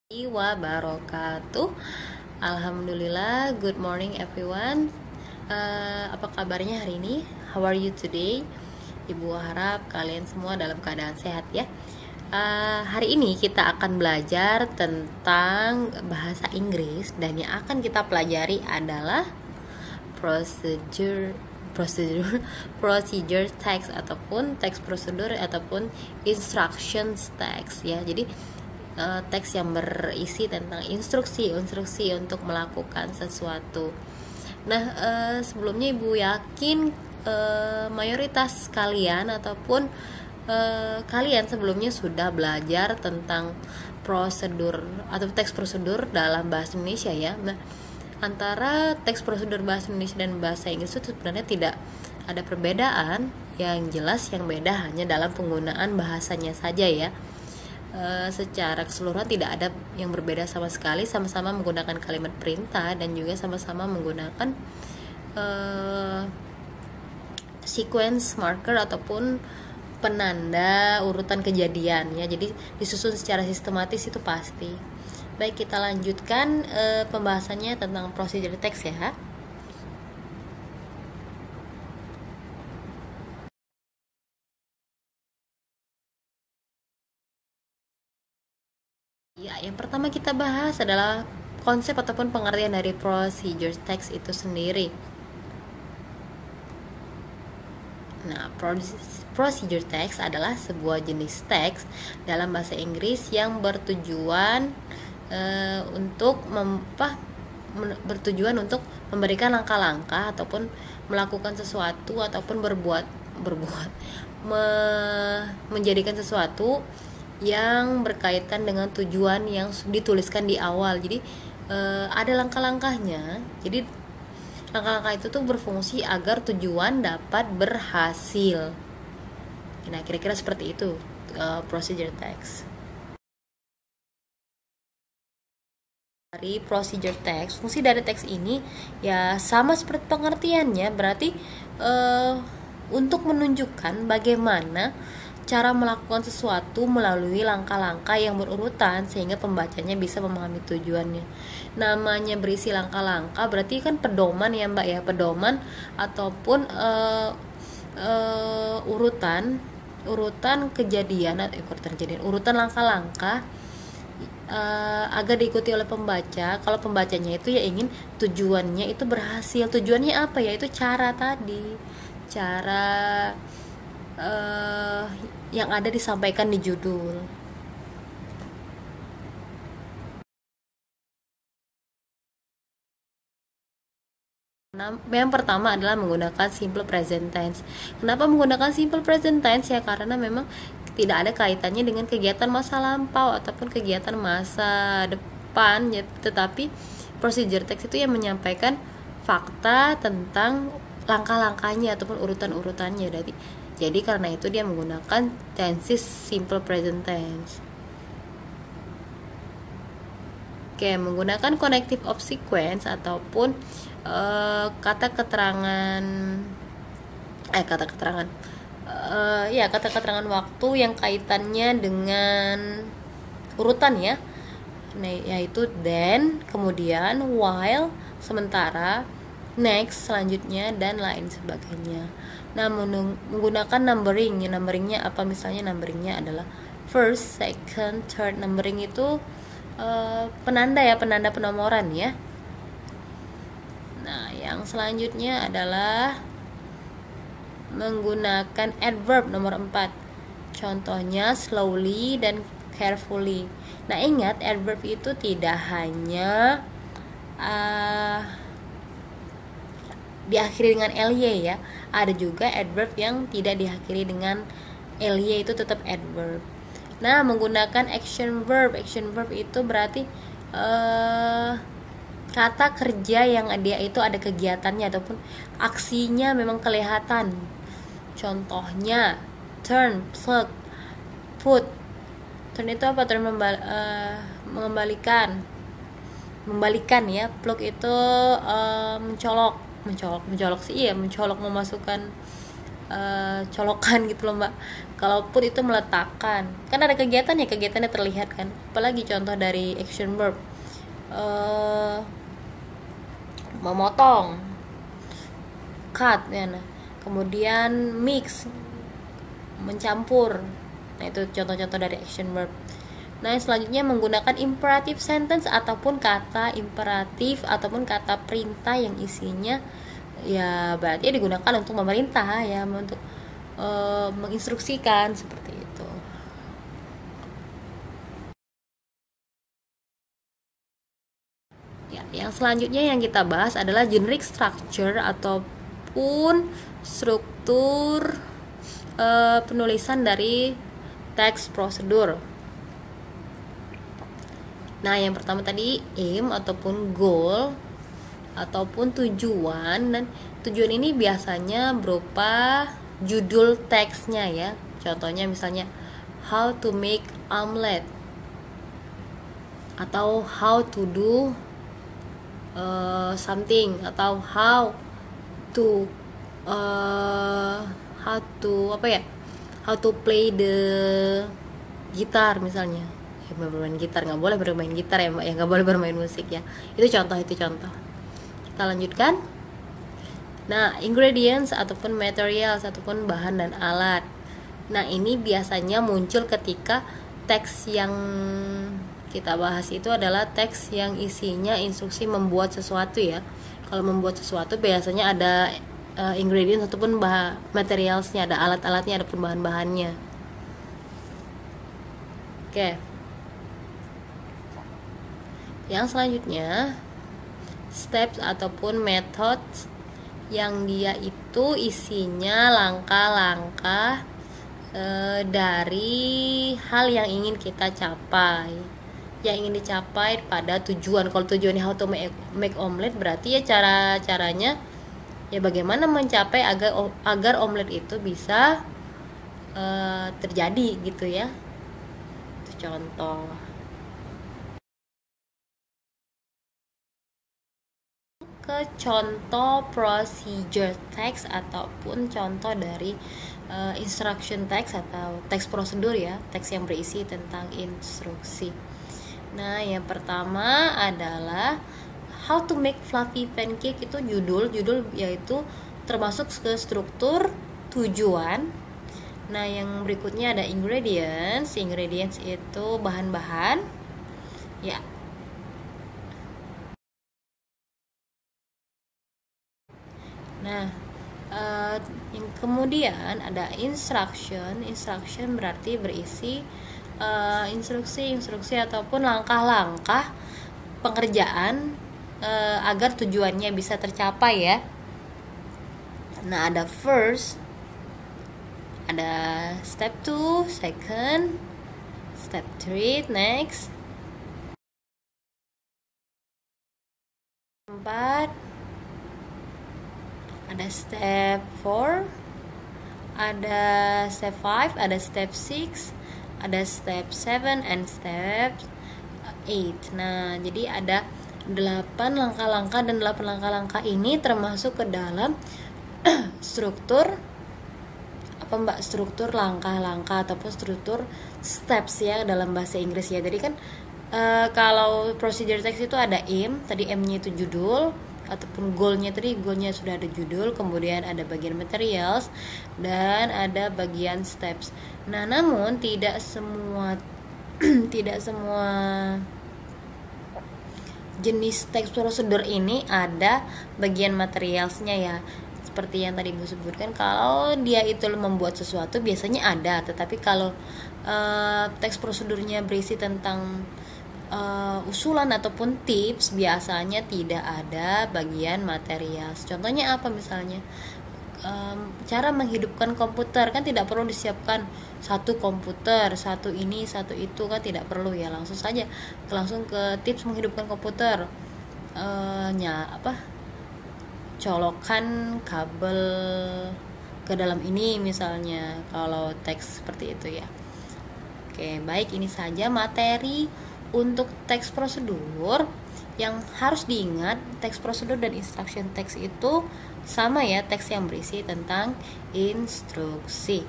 Wabarakatuh. Alhamdulillah, good morning everyone. Apa kabarnya hari ini? How are you today? Ibu harap kalian semua dalam keadaan sehat ya. Hari ini kita akan belajar tentang bahasa Inggris, dan yang akan kita pelajari adalah procedure text ataupun teks prosedur ataupun instructions text ya. Jadi teks yang berisi tentang instruksi untuk melakukan sesuatu. Nah, sebelumnya Ibu yakin mayoritas kalian ataupun kalian sebelumnya sudah belajar tentang prosedur atau teks prosedur dalam bahasa Indonesia ya. Nah, antara teks prosedur bahasa Indonesia dan bahasa Inggris itu sebenarnya tidak ada perbedaan. Yang jelas yang beda hanya dalam penggunaan bahasanya saja ya. Secara keseluruhan tidak ada yang berbeda sama sekali, sama-sama menggunakan kalimat perintah dan juga sama-sama menggunakan sequence marker ataupun penanda urutan kejadian ya. Jadi disusun secara sistematis itu pasti. Baik, kita lanjutkan pembahasannya tentang procedure text ya. Ya, yang pertama kita bahas adalah konsep ataupun pengertian dari procedure text itu sendiri. Nah, procedure text adalah sebuah jenis teks dalam bahasa Inggris yang bertujuan untuk memberikan langkah-langkah ataupun melakukan sesuatu ataupun menjadikan sesuatu yang berkaitan dengan tujuan yang dituliskan di awal. Jadi ada langkah-langkahnya. Jadi langkah-langkah itu tuh berfungsi agar tujuan dapat berhasil. Nah, kira-kira seperti itu procedure text. Dari procedure text, fungsi dari teks ini ya sama seperti pengertiannya, berarti untuk menunjukkan bagaimana cara melakukan sesuatu melalui langkah-langkah yang berurutan sehingga pembacanya bisa memahami tujuannya. Namanya berisi langkah-langkah berarti kan pedoman ya Mbak ya, pedoman ataupun urutan kejadian urutan langkah-langkah agar diikuti oleh pembaca. Kalau pembacanya itu ya ingin tujuannya itu berhasil. Tujuannya apa ya? Itu cara tadi, cara yang ada disampaikan di judul. Nah, yang pertama adalah menggunakan simple present tense. Kenapa menggunakan simple present tense ya? Karena memang tidak ada kaitannya dengan kegiatan masa lampau ataupun kegiatan masa depan ya, tetapi procedure text itu yang menyampaikan fakta tentang langkah-langkahnya ataupun urutan-urutannya. Jadi karena itu dia menggunakan tenses simple present tense. Oke, menggunakan connective of sequence ataupun kata keterangan waktu yang kaitannya dengan urutan ya. Nah, yaitu then, kemudian, while, sementara, next, selanjutnya, dan lain sebagainya. Nah, menggunakan numberingnya apa? Misalnya numberingnya adalah first, second, third. Numbering itu penanda penomoran ya. Nah, yang selanjutnya adalah menggunakan adverb nomor 4. Contohnya slowly dan carefully. Nah, ingat adverb itu tidak hanya diakhiri dengan ly ya. Ada juga adverb yang tidak diakhiri dengan ly, itu tetap adverb. Nah, menggunakan action verb. Action verb itu berarti kata kerja yang dia itu ada kegiatannya ataupun aksinya memang kelihatan. Contohnya turn, plug, put. Turn itu apa? Turn membalikan ya. Plug itu mencolok sih ya, mencolok memasukkan colokan gitu loh Mbak. Kalaupun itu meletakkan, kan ada kegiatan ya, kegiatannya terlihat kan. Apalagi contoh dari action verb, memotong, cut ya, nah. Kemudian mix, mencampur. Nah itu contoh-contoh dari action verb. Nah selanjutnya menggunakan imperative sentence ataupun kata imperatif ataupun kata perintah yang isinya ya berarti digunakan untuk memerintah ya, untuk menginstruksikan seperti itu. Ya, yang selanjutnya yang kita bahas adalah generic structure ataupun struktur penulisan dari teks prosedur. Nah, yang pertama tadi aim ataupun goal ataupun tujuan, dan tujuan ini biasanya berupa judul teksnya ya. Contohnya misalnya how to make omelette atau how to do something, atau how to how to play the gitar misalnya. Bermain gitar, nggak boleh bermain gitar ya Mbak ya, nggak boleh bermain musik ya. Itu contoh. Kita lanjutkan. Nah, ingredients ataupun materials ataupun bahan dan alat. Nah, ini biasanya muncul ketika teks yang kita bahas itu adalah teks yang isinya instruksi membuat sesuatu ya. Kalau membuat sesuatu biasanya ada ingredients ataupun materialsnya, ada alat-alatnya, ada bahan-bahannya. Oke. Yang selanjutnya steps ataupun methods yang dia itu isinya langkah-langkah dari hal yang ingin kita capai, yang ingin dicapai pada tujuan. Kalau tujuannya how to make omelet, berarti ya caranya ya bagaimana mencapai agar omelet itu bisa terjadi gitu ya. Itu contoh. Ke contoh procedure text ataupun contoh dari instruction text atau teks prosedur ya, teks yang berisi tentang instruksi. Nah, yang pertama adalah how to make fluffy pancake, itu judul yaitu termasuk ke struktur tujuan. Nah, yang berikutnya ada ingredients itu bahan-bahan ya. Nah, yang kemudian ada instruction berarti berisi instruksi ataupun langkah-langkah pengerjaan agar tujuannya bisa tercapai ya. Nah, ada first, ada step 2, second, step 3, next, 4, ada step 4, ada step 5, ada step 6, ada step 7 and step 8. Nah, jadi ada 8 langkah-langkah, dan 8 langkah-langkah ini termasuk ke dalam struktur apa Mbak? Struktur langkah-langkah ataupun struktur steps ya dalam bahasa Inggris ya. Jadi kan kalau procedure text itu ada aim, tadi M-nya itu judul, ataupun goalnya sudah ada judul, kemudian ada bagian materials dan ada bagian steps. Nah, namun tidak semua jenis teks prosedur ini ada bagian materialsnya ya. Seperti yang tadi Ibu sebutkan, kalau dia itu membuat sesuatu biasanya ada, tetapi kalau teks prosedurnya berisi tentang usulan ataupun tips biasanya tidak ada bagian material. Contohnya apa misalnya? Cara menghidupkan komputer, kan tidak perlu disiapkan satu komputer, satu ini, satu itu, kan tidak perlu ya, langsung ke tips menghidupkan komputer. Colokan kabel ke dalam ini misalnya, kalau teks seperti itu ya. Oke, baik, ini saja materi untuk teks prosedur. Yang harus diingat, teks prosedur dan instruction text itu sama ya, teks yang berisi tentang instruksi.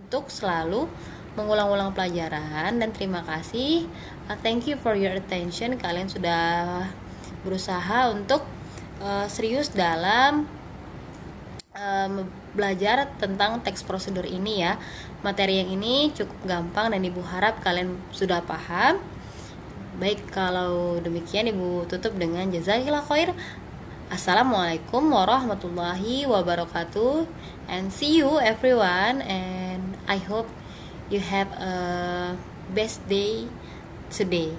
Untuk selalu mengulang-ulang pelajaran, dan terima kasih. Thank you for your attention. Kalian sudah berusaha untuk serius dalam belajar tentang teks prosedur ini ya. Materi yang ini cukup gampang dan Ibu harap kalian sudah paham. Baik, kalau demikian Ibu tutup dengan jazakillah khair. Assalamualaikum warahmatullahi wabarakatuh, and see you everyone, and I hope you have a best day today.